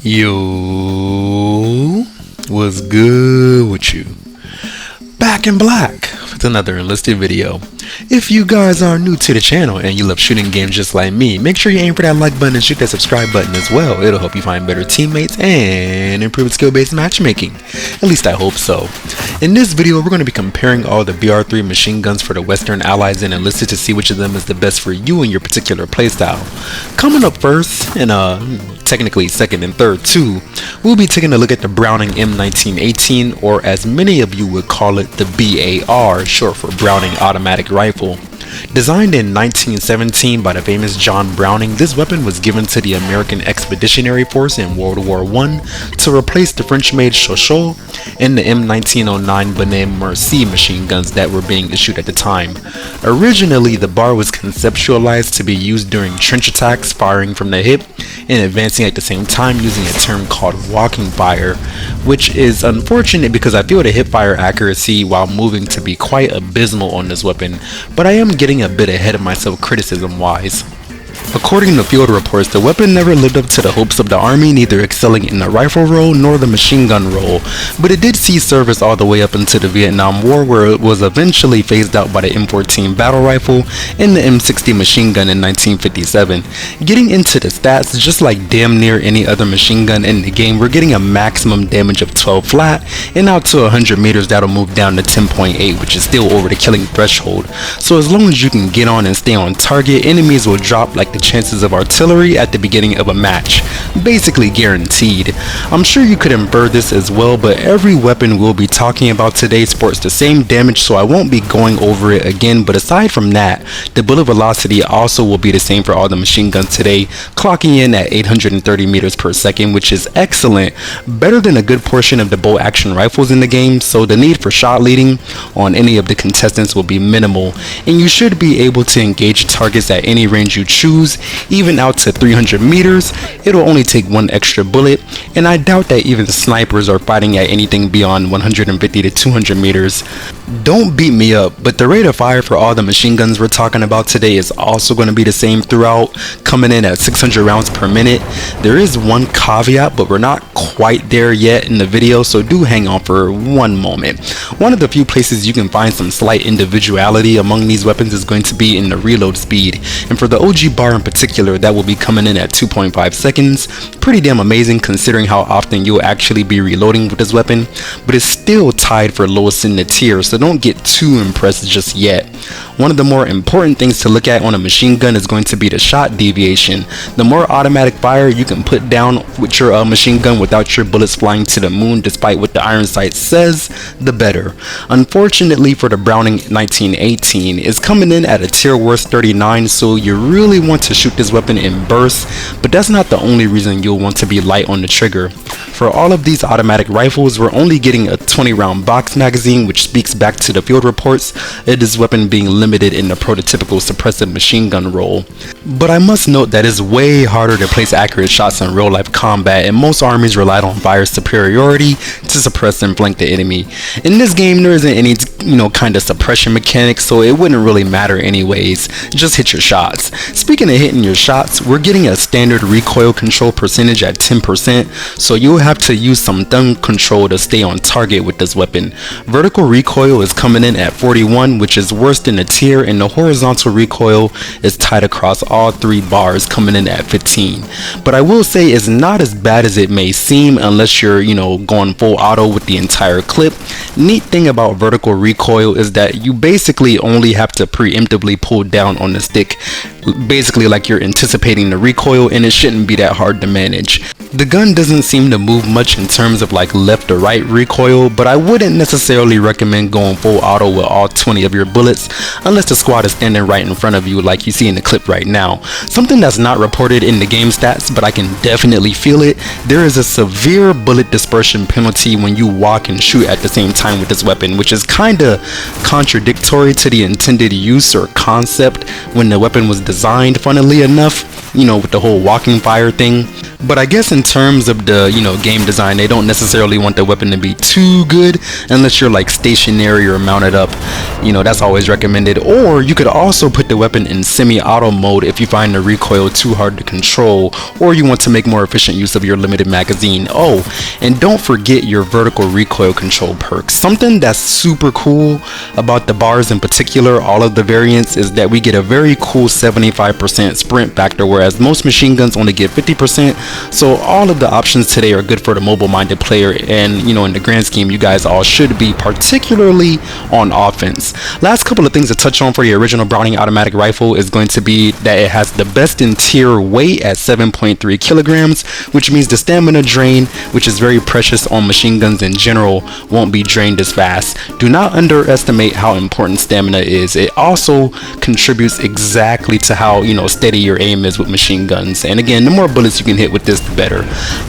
Yo, what's good with you? Back in black with another Enlisted video. If you guys are new to the channel and you love shooting games just like me, make sure you aim for that like button and shoot that subscribe button as well. It'll help you find better teammates and improve skill-based matchmaking. At least I hope so. In this video, we're going to be comparing all the BR3 machine guns for the Western Allies and Enlisted to see which of them is the best for you and your particular playstyle. Coming up first, and technically second and third too, we'll be taking a look at the Browning M1918, or as many of you would call it, the B.a.r, short for Browning Automatic Rifle. Designed in 1917 by the famous John Browning, this weapon was given to the American Expeditionary Force in World War I to replace the French-made Chauchat and the M1909 Bonnet Merci machine guns that were being issued at the time. Originally, the BAR was conceptualized to be used during trench attacks, firing from the hip and advancing at the same time using a term called walking fire, which is unfortunate because I feel the hip fire accuracy while moving to be quite abysmal on this weapon, but I am getting a bit ahead of myself criticism wise. According to field reports, the weapon never lived up to the hopes of the army, neither excelling in the rifle role nor the machine gun role, but it did see service all the way up into the Vietnam War, where it was eventually phased out by the M14 battle rifle and the M60 machine gun in 1957. Getting into the stats, just like damn near any other machine gun in the game, we're getting a maximum damage of 12 flat, and out to 100 meters that'll move down to 10.8, which is still over the killing threshold. So as long as you can get on and stay on target, enemies will drop like the chances of artillery at the beginning of a match, basically guaranteed. I'm sure you could infer this as well, but every weapon we'll be talking about today sports the same damage, so I won't be going over it again. But aside from that, the bullet velocity also will be the same for all the machine guns today, clocking in at 830 meters per second, which is excellent, better than a good portion of the bolt action rifles in the game, so the need for shot leading on any of the contestants will be minimal, and you should be able to engage targets at any range you choose, even out to 300 meters. It'll only take one extra bullet, and I doubt that even snipers are fighting at anything beyond 150 to 200 meters. Don't beat me up, but the rate of fire for all the machine guns we're talking about today is also going to be the same throughout, coming in at 600 rounds per minute. There is one caveat, but we're not quite there yet in the video, so do hang on for one moment. One of the few places you can find some slight individuality among these weapons is going to be in the reload speed, and for the OG BAR in particular, that will be coming in at 2.5 seconds. Pretty damn amazing considering how often you'll actually be reloading with this weapon, but it's still tied for lowest in the tier, so don't get too impressed just yet. One of the more important things to look at on a machine gun is going to be the shot deviation. The more automatic fire you can put down with your machine gun without your bullets flying to the moon, despite what the iron sight says, the better. Unfortunately for the Browning 1918, it's coming in at a tier worst 39, so you really want to shoot this weapon in bursts, but that's not the only reason you'll want to be light on the trigger. For all of these automatic rifles, we're only getting a 20 round box magazine, which speaks back to the field reports of this weapon being limited in the prototypical suppressive machine gun role. But I must note that it's way harder to place accurate shots in real life combat, and most armies relied on fire superiority to suppress and flank the enemy. In this game, there isn't any kind of suppression mechanics, so it wouldn't really matter anyways. Just hit your shots. Speaking of hitting your shots, we're getting a standard recoil control percentage at 10%, so you'll have to use some thumb control to stay on target with this weapon. Vertical recoil is coming in at 41, which is worse than the tier, and the horizontal recoil is tied across all three bars, coming in at 15. But I will say it's not as bad as it may seem unless you're going full auto with the entire clip. Neat thing about vertical recoil is that you basically only have to preemptively pull down on the stick, basically like you're anticipating the recoil, and it shouldn't be that hard to manage. The gun doesn't seem to move much in terms of like left or right recoil, but I wouldn't necessarily recommend going full auto with all 20 of your bullets unless the squad is standing right in front of you like you see in the clip right now. Something that's not reported in the game stats, but I can definitely feel it, there is a severe bullet dispersion penalty when you walk and shoot at the same time with this weapon, which is kinda contradictory to the intended use or concept when the weapon was designed, funnily enough, with the whole walking fire thing. But I guess in terms of the, game design, they don't necessarily want the weapon to be too good unless you're like stationary or mounted up. That's always recommended. Or you could also put the weapon in semi-auto mode if you find the recoil too hard to control, or you want to make more efficient use of your limited magazine. Oh, and don't forget your vertical recoil control perks. Something that's super cool about the BARs in particular, all of the variants, is that we get a very cool 75% sprint factor, whereas most machine guns only get 50%. So all of the options today are good for the mobile-minded player, and in the grand scheme, you guys all should be, particularly on offense. Last couple of things to touch on for the original Browning automatic rifle is going to be that it has the best in tier weight at 7.3 kilograms, which means the stamina drain, which is very precious on machine guns in general, won't be drained as fast. Do not underestimate how important stamina is. It also contributes exactly to how steady your aim is with machine guns, and again, the more bullets you can hit with this, the better.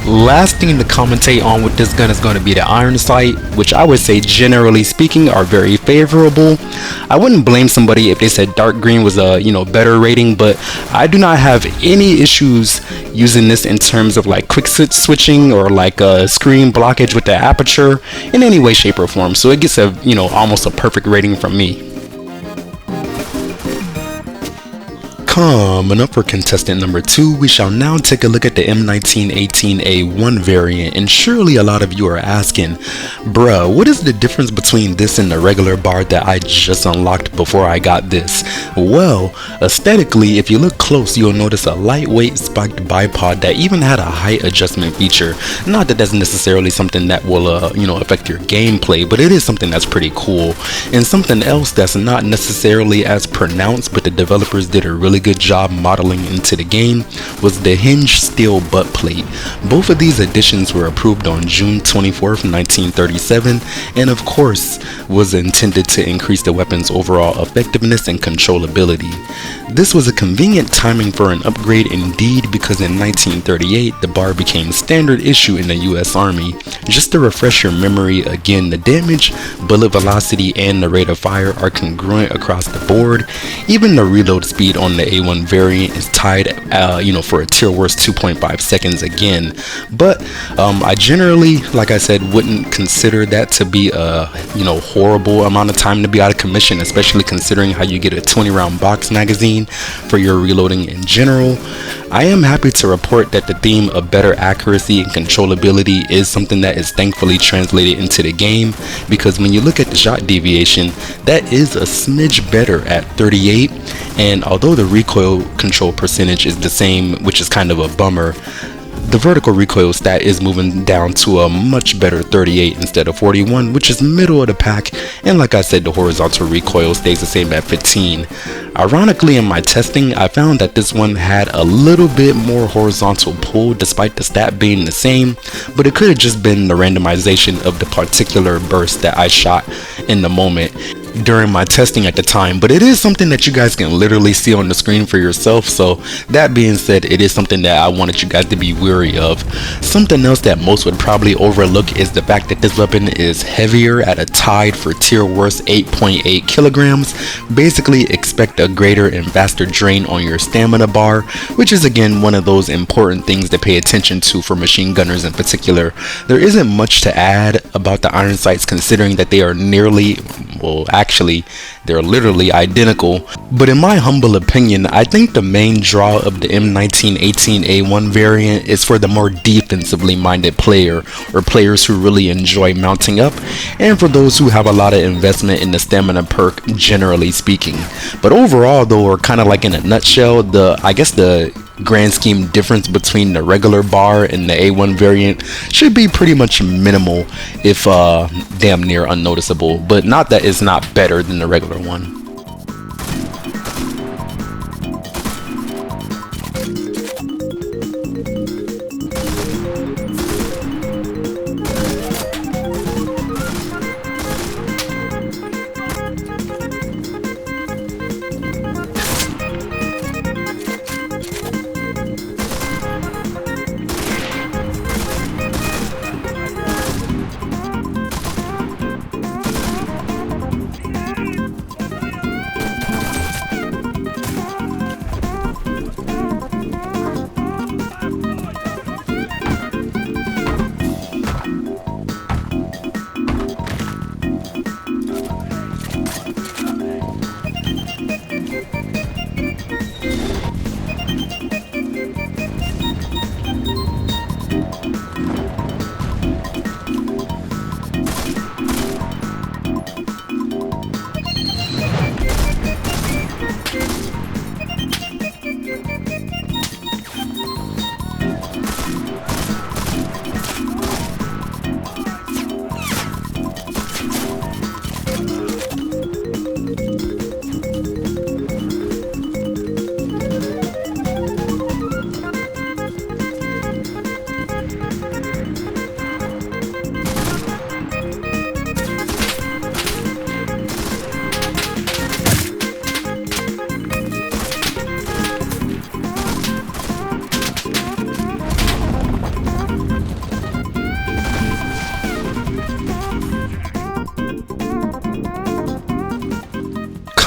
Last thing to commentate on with this gun is going to be the iron sight, which I would say generally speaking are very favorable. I wouldn't blame somebody if they said dark green was a better rating, but I do not have any issues using this in terms of like quick switching or like a screen blockage with the aperture in any way, shape, or form. So it gets a almost a perfect rating from me. Coming up for contestant number 2, we shall now take a look at the M1918A1 variant, and surely a lot of you are asking, bruh, what is the difference between this and the regular bar that I just unlocked before I got this? Well, aesthetically, if you look close, you'll notice a lightweight spiked bipod that even had a height adjustment feature. Not that that's necessarily something that will affect your gameplay, but it is something that's pretty cool. And something else that's not necessarily as pronounced, but the developers did a really good job modeling into the game, was the hinged steel butt plate. Both of these additions were approved on June 24th, 1937, and of course was intended to increase the weapon's overall effectiveness and controllability. This was a convenient timing for an upgrade indeed, because in 1938 the BAR became standard issue in the US Army. Just to refresh your memory again, the damage, bullet velocity, and the rate of fire are congruent across the board. Even the reload speed on the A1 variant is tied for a tier worst 2.5 seconds again, but I generally, like I said, wouldn't consider that to be a horrible amount of time to be out of commission, especially considering how you get a 20 round box magazine for your reloading in general. I am happy to report that the theme of better accuracy and controllability is something that is thankfully translated into the game, because when you look at the shot deviation, that is a smidge better at 38, and although the recoil control percentage is the same, which is kind of a bummer, the vertical recoil stat is moving down to a much better 38 instead of 41, which is middle of the pack, and like I said, the horizontal recoil stays the same at 15. Ironically, in my testing, I found that this one had a little bit more horizontal pull despite the stat being the same, but it could have just been the randomization of the particular burst that I shot in the moment during my testing at the time. But it is something that you guys can literally see on the screen for yourself, so that being said, it is something that I wanted you guys to be wary of. Something else that most would probably overlook is the fact that this weapon is heavier at a tied for tier worst 8.8 kilograms. Basically expect a greater and faster drain on your stamina bar, which is again one of those important things to pay attention to for machine gunners in particular. There isn't much to add about the iron sights, considering that they are actually they're literally identical, but in my humble opinion, I think the main draw of the M1918A1 variant is for the more defensively minded player, or players who really enjoy mounting up, and for those who have a lot of investment in the stamina perk, generally speaking. But overall though, or kind of like in a nutshell, I guess the grand scheme difference between the regular bar and the A1 variant should be pretty much minimal, if damn near unnoticeable, but not that it's not better than the regular one.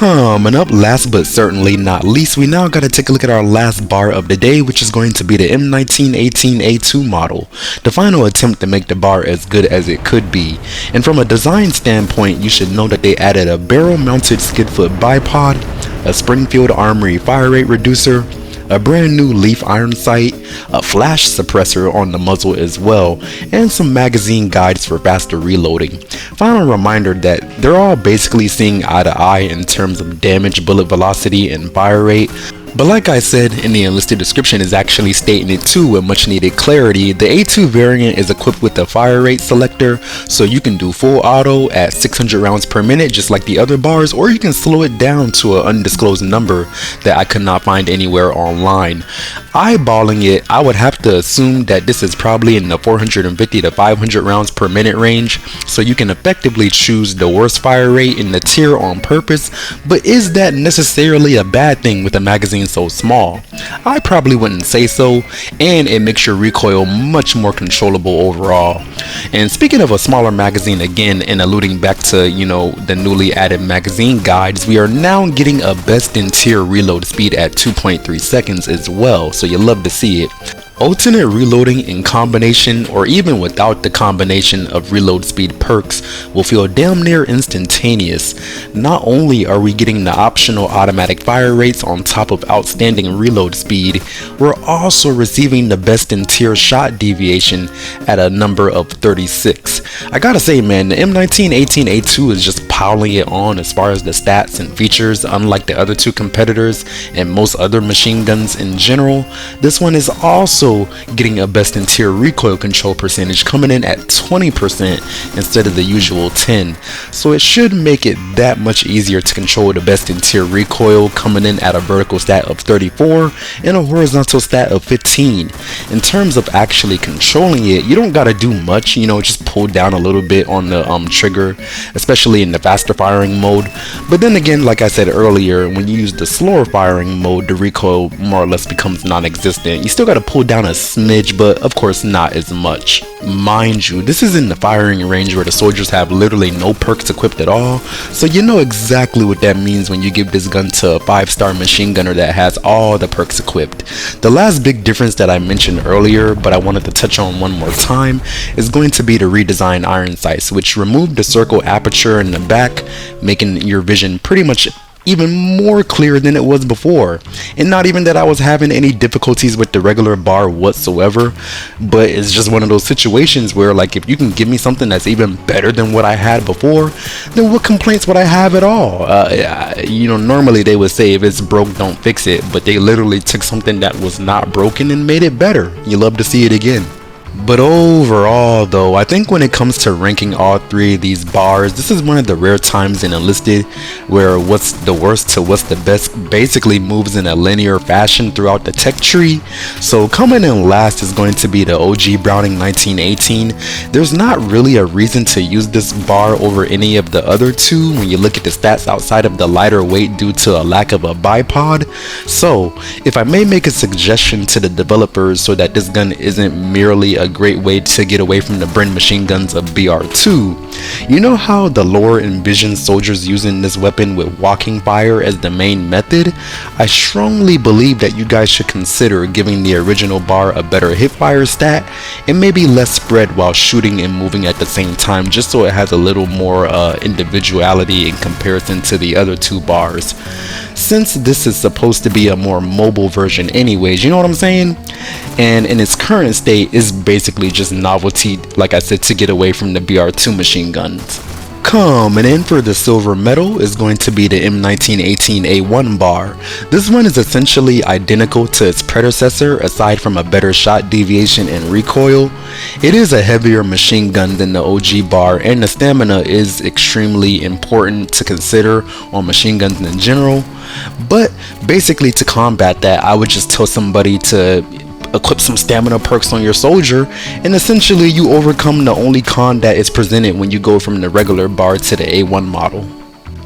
Coming up, last but certainly not least, we now gotta take a look at our last bar of the day, which is going to be the M1918A2 model, the final attempt to make the bar as good as it could be. And from a design standpoint, you should know that they added a barrel-mounted skid-foot bipod, a Springfield Armory fire rate reducer, a brand new leaf iron sight, a flash suppressor on the muzzle as well, and some magazine guides for faster reloading. Final reminder that they're all basically seeing eye to eye in terms of damage, bullet velocity, and fire rate. But like I said in the Enlisted description is actually stating it too with much needed clarity. The A2 variant is equipped with a fire rate selector, so you can do full auto at 600 rounds per minute just like the other bars, or you can slow it down to an undisclosed number that I could not find anywhere online. Eyeballing it, I would have to assume that this is probably in the 450 to 500 rounds per minute range, so you can effectively choose the worst fire rate in the tier on purpose. But is that necessarily a bad thing with a magazine so small? I probably wouldn't say so, and it makes your recoil much more controllable overall. And speaking of a smaller magazine again, and alluding back to, you know, the newly added magazine guides, we are now getting a best in tier reload speed at 2.3 seconds as well, so you love to see it. Alternate reloading in combination or even without the combination of reload speed perks will feel damn near instantaneous. Not only are we getting the optional automatic fire rates on top of outstanding reload speed, we're also receiving the best in tier shot deviation at a number of 36. I gotta say, man, the M1918A2 is just piling it on as far as the stats and features. Unlike the other two competitors and most other machine guns in general, this one is also getting a best in tier recoil control percentage, coming in at 20% instead of the usual 10. So it should make it that much easier to control the best in tier recoil, coming in at a vertical stat of 34 and a horizontal stat of 15. In terms of actually controlling it, you don't gotta do much, you know, just pull down a little bit on the trigger, especially in the faster firing mode. But then again, like I said earlier, when you use the slower firing mode, the recoil more or less becomes non-existent. You still gotta pull down a smidge, but of course not as much. Mind you, this is in the firing range where the soldiers have literally no perks equipped at all, so you know exactly what that means when you give this gun to a 5-star machine gunner that has all the perks equipped. The last big difference that I mentioned earlier, but I wanted to touch on one more time, is going to be the redesigned iron sights, which removed the circle aperture in the back, making your vision pretty much even more clear than it was before. And not even that I was having any difficulties with the regular bar whatsoever, but it's just one of those situations where, like, if you can give me something that's even better than what I had before, then what complaints would I have at all? You know, normally they would say if it's broke, don't fix it, but they literally took something that was not broken and made it better. You love to see it again. But overall though, I think when it comes to ranking all three of these bars, this is one of the rare times in Enlisted where what's the worst to what's the best basically moves in a linear fashion throughout the tech tree. So coming in last is going to be the OG Browning 1918. There's not really a reason to use this bar over any of the other two when you look at the stats outside of the lighter weight due to a lack of a bipod. So if I may make a suggestion to the developers so that this gun isn't merely a great way to get away from the Bren machine guns of BR3, you know how the lore envisions soldiers using this weapon with walking fire as the main method? I strongly believe that you guys should consider giving the original bar a better hipfire stat and maybe less spread while shooting and moving at the same time, just so it has a little more individuality in comparison to the other two bars. Since this is supposed to be a more mobile version anyways, you know what I'm saying? And in its current state is basically just novelty, like I said, to get away from the BR2 machine guns. Coming in for the silver medal is going to be the M1918A1 bar. This one is essentially identical to its predecessor aside from a better shot deviation and recoil. It is a heavier machine gun than the OG bar, and the stamina is extremely important to consider on machine guns in general. But basically, to combat that, I would just tell somebody to equip some stamina perks on your soldier, and essentially you overcome the only con that is presented when you go from the regular bar to the A1 model.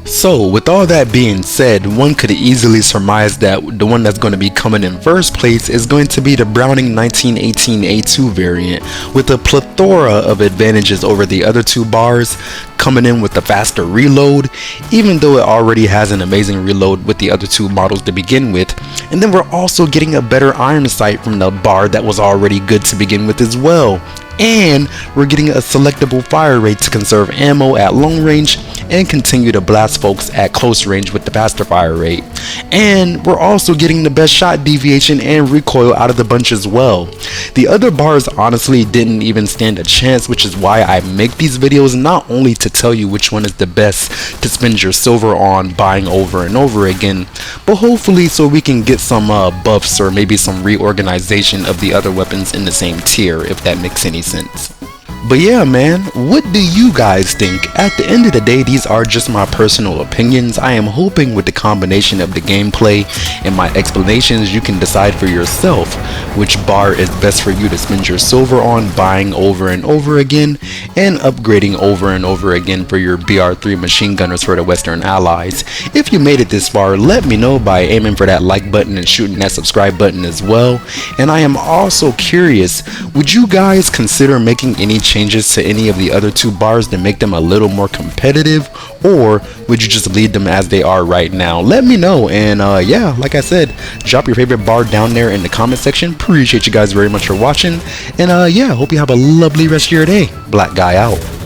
So with all that being said, one could easily surmise that the one that's going to be coming in first place is going to be the Browning 1918A2 variant, with a plethora of advantages over the other two bars. coming in with the faster reload, even though it already has an amazing reload with the other two models to begin with. And then we're also getting a better iron sight from the B.a.r that was already good to begin with as well. And we're getting a selectable fire rate to conserve ammo at long range and continue to blast folks at close range with the faster fire rate. And we're also getting the best shot deviation and recoil out of the bunch as well. The other B.a.r s honestly didn't even stand a chance, which is why I make these videos, not only to tell you which one is the best to spend your silver on buying over and over again, but hopefully so we can get some buffs or maybe some reorganization of the other weapons in the same tier, if that makes any sense. But yeah, man, what do you guys think? At the end of the day, these are just my personal opinions. I am hoping with the combination of the gameplay and my explanations, you can decide for yourself which B.a.r is best for you to spend your silver on buying over and over again and upgrading over and over again for your BR3 machine gunners for the Western Allies. If you made it this far, let me know by aiming for that like button and shooting that subscribe button as well. And I am also curious, would you guys consider making any changes to any of the other two B.a.r s to make them a little more competitive, or would you just leave them as they are right now? Let me know. And yeah, like I said, drop your favorite B.a.r down there in the comment section. Appreciate you guys very much for watching, and yeah, hope you have a lovely rest of your day. Black Guy out.